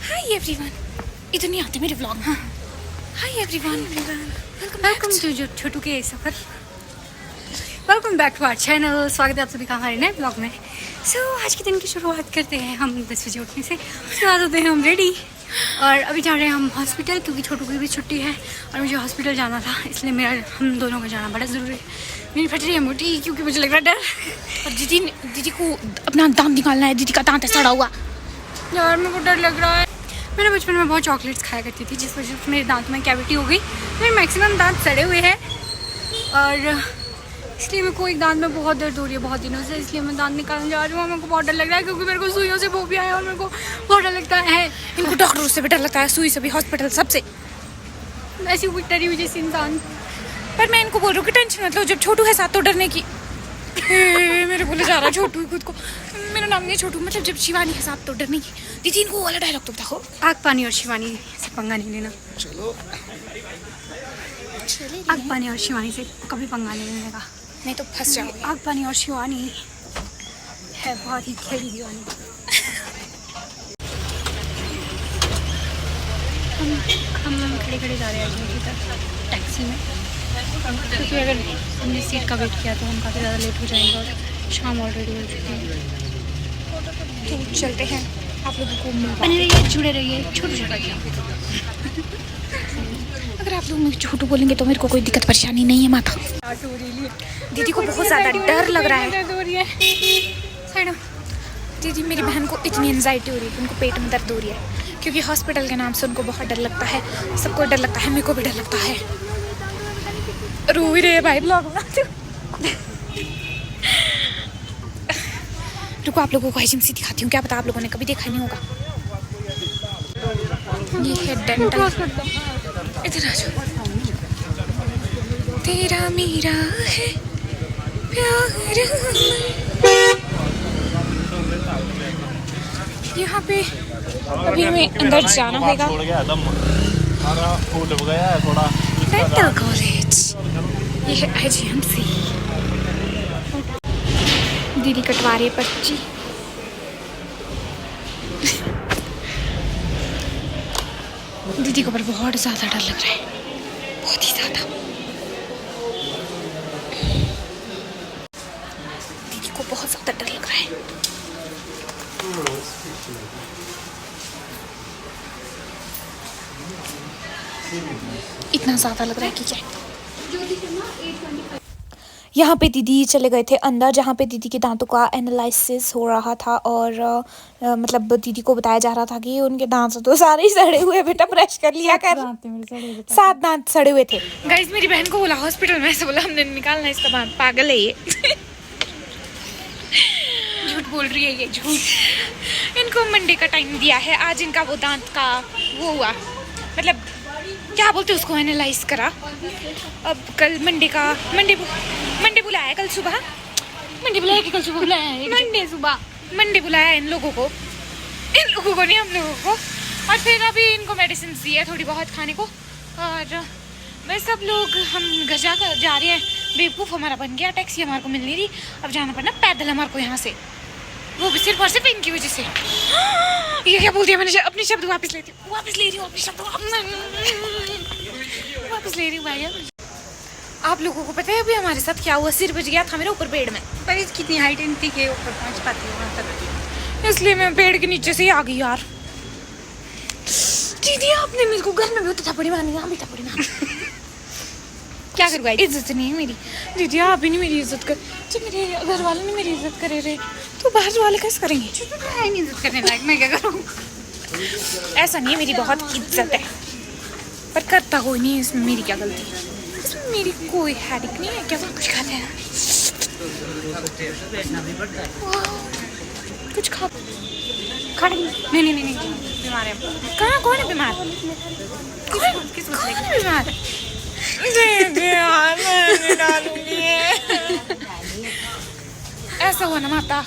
Hi everyone, इधर नहीं आते मेरे व्लॉग। हाँ, hi everyone, welcome to Chhotu के सफ़र। Welcome back to our channel. स्वागत है आप सभी का हमारे नए ब्लॉग में। आज के दिन की शुरुआत करते हैं हम 10 बजे उठने से। उसके बाद होते हैं हम रेडी और अभी जा रहे हैं हम हॉस्पिटल, क्योंकि छोटू की भी छुट्टी है और मुझे हॉस्पिटल जाना था, इसलिए हम दोनों को जाना बड़ा ज़रूरी है। मेरी फट रही है मोटी, क्योंकि मुझे लग रहा है डर। और दीदी को अपना दांत निकालना है। दीदी का दांत है सड़ा हुआ यार, मेरे को डर लग रहा है। मैंने बचपन में बहुत चॉकलेट्स खाया करती थी, जिस वजह से मेरे दांत में कैविटी हो गई। मेरे मैक्सिमम दांत सड़े हुए हैं और इसलिए मेरे को एक दांत में बहुत दर्द हो रही है बहुत दिनों से, इसलिए मैं दांत निकालने जा रही हूँ। मेरे को बहुत डर लग रहा है, क्योंकि मेरे को सुइयों से वो भी आया और मेरे को बहुत डर लगता है। इनको डॉक्टरों से भी डर लगता है, सुई से भी, हॉस्पिटल सबसे। ऐसी कोई डरी हुई जैसी इंसान। पर मैं इनको बोल रही हूँ कि टेंशन मत लो, जब छोटू है साथ तो डरने की। मेरे बोले जा रहा है छोटू खुद को। मेरा नाम नहीं छोटू, मतलब जब शिवानी है साथ तो डरने की। दीदी इनको वाला डायलॉग तो बताओ। आग पानी और शिवानी से पंगा नहीं लेना। चलो आग पानी और शिवानी से कभी पंगा नहीं लेने का, नहीं तो फंस जाओगे। आग पानी और शिवानी है बहुत ही खेली दीवानी। हम खड़े खड़े जा रहे हैं अजमेर की तरफ टैक्सी में, क्योंकि अगर हमने सीट का वेट किया तो हम काफ़ी ज़्यादा लेट हो जाएंगे और शाम ऑलरेडी हो चुकी है। तो चलते हैं, आप लोगों को बने रहिए, जुड़े रहिए। छोटू छोटा अगर आप लोग मुझे छोटू बोलेंगे तो मेरे को कोई दिक्कत परेशानी नहीं है। माथा दीदी को बहुत ज़्यादा डर लग रहा है। दीदी मेरी बहन को इतनी एंजाइटी हो रही है कि उनको पेट में दर्द हो रही है, क्योंकि हॉस्पिटल के नाम से उनको बहुत डर लगता है। सबको डर लगता है, मेरे को भी डर लगता है। रो ही रहे भाई ब्लॉग बनाते। रुको आप लोगों को एजेंसी दिखाती हूँ, क्या पता आप लोगों ने कभी देखा नहीं होगा। ये है डेंटल। इधर आ जाओ। तेरा मेरा है प्यार, यहाँ पे अभी हमें अंदर जाना होगा। डेंटल कॉलेज, ये है IGMC। दीदी कटवा रही है पर्ची। दीदी को पर बहुत ज़्यादा डर लग रहा है, बहुत ही ज़्यादा। दीदी को बहुत ज़्यादा डर लग रहा है। इतना ज़्यादा लग रहा है कि क्या। यहाँ पे दीदी चले गए थे अंदर, जहाँ पे दीदी के दांतों का एनालिसिस हो रहा था और मतलब दीदी को बताया जा रहा था कि उनके दांत तो सारे ही सड़े हुए, बेटा ब्रश कर लिया कर। 7 दांत सड़े हुए थे। गाइस मेरी बहन को बोला हॉस्पिटल में, ऐसे बोला हमने निकालना इसका दांत। पागल है ये। झूठ बोल रही है ये, झूठ। इनको मंडे का टाइम दिया है, आज इनका वो दांत का वो हुआ, मतलब क्या बोलते उसको, एनालाइज करा। अब कल मंडे बुलाया है, कल सुबह मंडे बुलाया कि कल सुबह बुलाया है? मंडे बुलाया है इन लोगों को नहीं, हम लोगों को। और फिर अभी इनको मेडिसिन दी है थोड़ी बहुत खाने को, और मैं सब लोग हम घर जाकर जा रहे हैं। बेवकूफ़ हमारा बन गया, टैक्सी हमारे को मिल नहीं रही, अब जाना पड़ना पैदल हमारे को यहाँ से, वो भी सिर्फ और सिर्फ इनकी वजह से। ये क्या बोल दिया मैंने? अपने शब्द वापस ले रही हूँ अपने शब्द वापस ले रही हूँ भाई। आप लोगों को पता है अभी हमारे साथ क्या हुआ? सिर बज गया था मेरे ऊपर पेड़ में। पर इसकी इतनी हाइट नहीं थी कि ऊपर पहुँच पाती है वहाँ तक, इसलिए मैं पेड़ के नीचे से ही आ गई यार। दीदी आपने मेरे को घर में भी होता था, बड़ी मानी यहाँ भी था, बड़ी मानी। क्या करूँ, इज्जत नहीं है मेरी। दीदी आप ही नहीं मेरी इज्जत कर, जब मेरे घर वाले नहीं मेरी इज्जत करे रहे तो बाहर वाले कैसे करेंगे? नहीं इज्जत करने लायक, मैं क्या करूँ? ऐसा नहीं है, मेरी बहुत इज्जत है, पर करता कोई नहीं है। इसमें मेरी क्या गलती है? इसमें मेरी कोई हैडिक नहीं है। क्या सब कुछ खाते हैं? कुछ खा नहीं, बीमार है। कहाँ? कौन है बीमार? किस कौन है बीमार? ऐसा हुआ ना माता।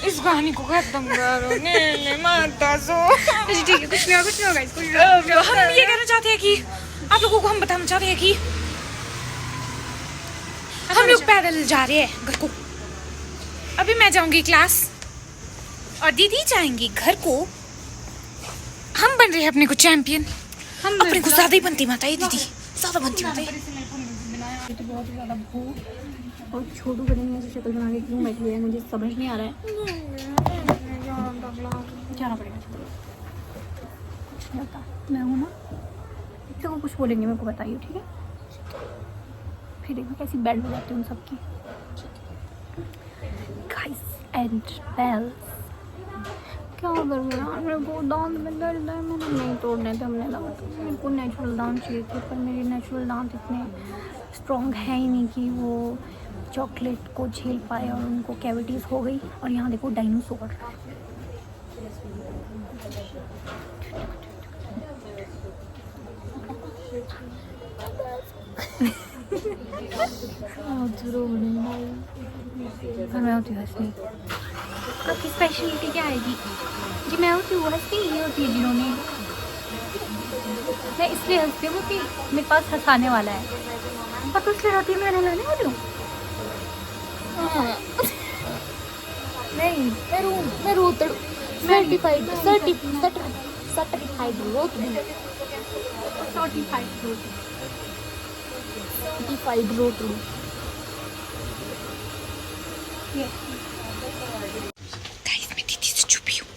इस कहानी को खत्म करो। नहीं माता सो ठीक है, कुछ नहीं होगा इसको। हम ये कहना चाहते हैं कि आप लोगों को हम बताना चाहते हैं कि हम लोग पैदल जा रहे हैं घर को। अभी मैं जाऊंगी क्लास और दीदी जाएंगी घर को। हम बन रहे हैं अपने को चैंपियन। हम अपने को ज्यादा ही बनती माता है दीदी, ज्यादा बनती माता है। तो बहुत ज़्यादा भूख और छोटू बनेंगे से शक्ल बना के क्यों बैठी है मुझे समझ नहीं आ रहा है। जाना पड़ेगा। कुछ नहीं होता, मैं हूँ ना, किसी को कुछ बोलेंगे मेरे को बताइए, ठीक है? फिर देखो कैसी बैंड हो जाती है उन सबकी। गाइस एंड बेल्स क्या करूँ यार, मेरे को दांत में दर्द है, मैंने नहीं तोड़ने थे हमने दांत। मेरे को नेचुरल दांत चाहिए थे, पर मेरे नेचुरल दांत इतने स्ट्रॉन्ग है ही नहीं कि वो चॉकलेट को झेल पाए और उनको कैविटीज़ हो गई। और यहाँ देखो डायनासोर। और मैं होती हूँ हंसनी। आपकी स्पेशलिटी क्या है जी मैं होती हूँ हंसती, ये होती है जिन्होंने। मैं इसलिए हंसती हूँ कि मेरे पास हंसाने वाला है, और तो इसलिए रहती है मैं हंसाने वाली हूँ। नहीं मैं रोतड़ सर्टिफाइड रोतड़ सर्टिफाइड रोतड़। गाइस मैं दीदी से छुपी हूँ।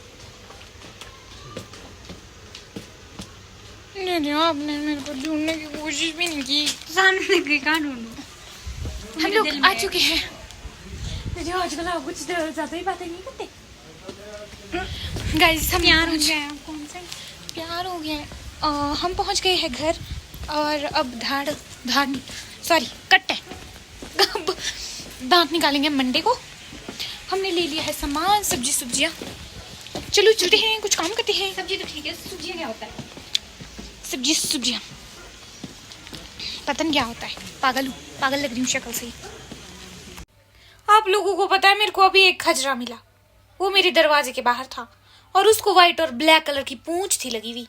नहीं आपने मेरे को ढूंढने की कोशिश भी नहीं की। सामने से कहाँ ढूंढूं? हम लोग आ चुके हैं। मुझे आजकल आप कुछ ज्यादा ही बातें नहीं करते। गाइस हम प्यार हो गया। कौन से प्यार हो गया। हम पहुंच गए हैं घर और अब धाड़ सॉरी कट है। अब दांत निकालेंगे मंडे को। हमने ले लिया है सामान, सब्जियाँ। चलो चलते हैं, कुछ काम करते हैं। सब्जी तो ठीक है, सब्जियाँ क्या होता है? सब्जियाँ पता नहीं क्या होता है। पागल लग रही हूँ शक्ल से ही। आप लोगों को पता है मेरे को अभी एक खजरा मिला, वो मेरे दरवाजे के बाहर था और उसको व्हाइट और ब्लैक कलर की पूंछ थी लगी हुई।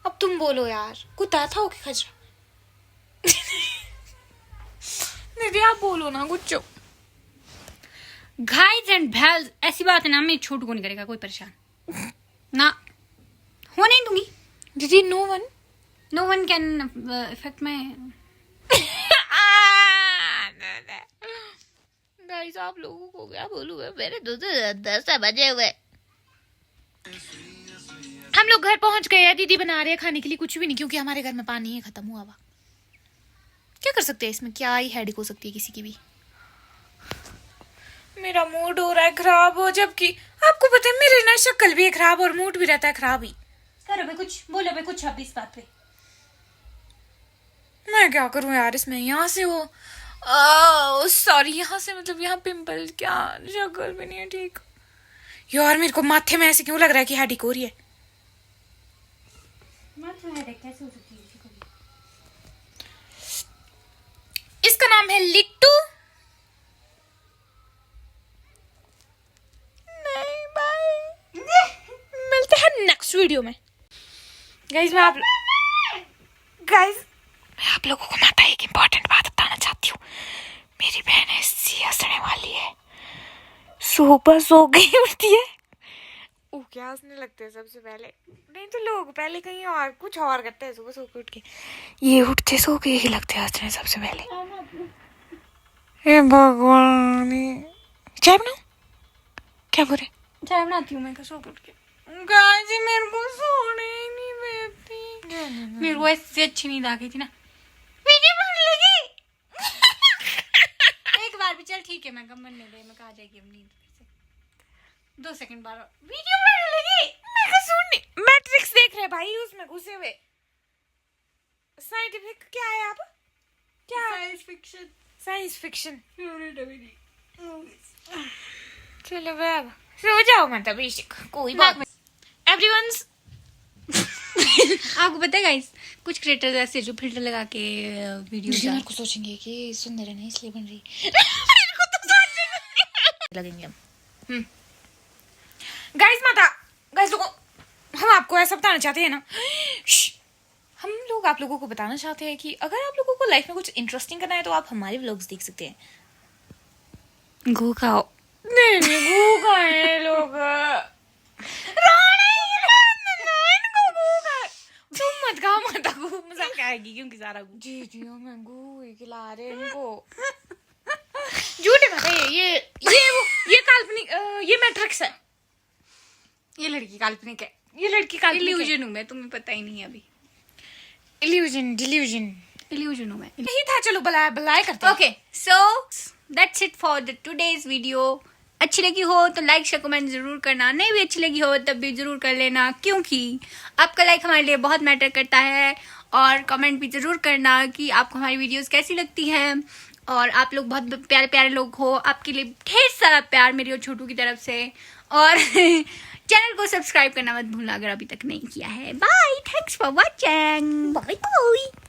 अब तुम बोलो यार, कुत्ता था वो कि खजरा? दीदी आप बोलो ना कुछ। गाइस एंड भेल्स, ऐसी बात है ना, मैं छोटू को नहीं करेगा कोई परेशान ना, हो नहीं दूंगी। दीदी no one can effect my. Guys आप लोगों को क्या बोलूं, मेरे 10 बजे हुए। हम लोग घर पहुंच गए हैं। दीदी बना रहे हैं खाने के लिए कुछ भी नहीं, क्योंकि हमारे घर में पानी है खत्म हुआ हुआ। क्या कर सकते हैं इसमें, क्या ही हेडेक हो सकती है किसी की भी। मेरा मूड हो रहा है खराब हो, जबकि आपको पता है मेरी ना शक्ल भी है खराब और मूड भी रहता है खराब ही। करो भाई कुछ, बोलो भाई कुछ अब इस बात पे। मैं क्या करूं यार इसमें। यहाँ से वो सॉरी, यहाँ से मतलब यहाँ पिंपल, क्या शक्ल भी नहीं है ठीक यार। मेरे को माथे में ऐसे क्यों लग रहा है कि हेडेक हो रही है। कैसे हो सकती है? इसका नाम है लिट्टू। नहीं बाय, मिलते हैं नेक्स्ट वीडियो में। गाइस मैं आप लोगों को माता एक इम्पोर्टेंट बात बताना चाहती हूँ। मेरी बहन ऐसी हंसने वाली है, सुबह सो गई उठती है वो क्या हंसने लगते हैं सबसे पहले। नहीं तो लोग पहले कहीं और कुछ और करते हैं, सुबह सो के उठ के ये उठते सो के ही लगते हैं हंसने सबसे पहले। हे भगवान, चाय बनाऊं? क्या बोले? चाय बनाती हूँ मैं सो के उठ के। गाइस मेरे को सोने ही नहीं देती। मेरे को ऐसी अच्छी नींद आ गई थी ना, वीडियो बनने लगी। एक बार भी चल ठीक है, मैं कम बनने दे, मैं कहा जाएगी अब नींद से 2 सेकंड बाद वीडियो बनने लगी। मैं कहा सुन, मैट्रिक्स देख रहे भाई, उसमें घुसे हुए। साइंटिफिक क्या है आप? क्या? Science fiction. चलो अब सो जाओ, मतलब इश्क कोई बात नहीं। एवरीवन्स आपको पता है गाइस, कुछ क्रिएटर्स ऐसे जो फिल्टर लगा के वीडियो मेरे को सोचेंगे कि सुंदर है ना इसलिए बन रही मेरे को तो सोचेंगे लगेंगे हम। गाइस लोगों, हम आपको ऐसा बताना चाहते हैं ना, हम लोग आप लोगों को बताना चाहते हैं कि अगर आप लोगों को लाइफ में कुछ इंटरेस्टिंग करना है तो आप हमारे व्लॉग्स देख सकते हैं। गू खाओ। नहीं गू खाए लोग। खाएगी क्योंकि सारा जी मैंगो ये खिला रहे हैं इनको। झूठे मत है ये काल्पनिक ये मैट्रिक्स है। ये लड़की काल्पनिक है, ये लड़की काल्पनिक है। इल्यूजन हूँ मैं, तुम्हें पता ही नहीं है अभी। इल्यूजन हूँ मैं। यही था। चलो बुलाए करते हैं। Okay so that's it for the today's video. अच्छी लगी हो तो लाइक शेयर कमेंट जरूर करना, नहीं भी अच्छी लगी हो तब भी जरूर कर लेना, क्योंकि आपका लाइक हमारे लिए बहुत मैटर करता है। और कमेंट भी जरूर करना कि आपको हमारी वीडियोस कैसी लगती हैं। और आप लोग बहुत प्यारे प्यारे लोग हो, आपके लिए ढेर सारा प्यार मेरी और छोटू की तरफ से। और चैनल को सब्सक्राइब करना मत भूलना अगर अभी तक नहीं किया है। Bye, thanks for watching, bye bye.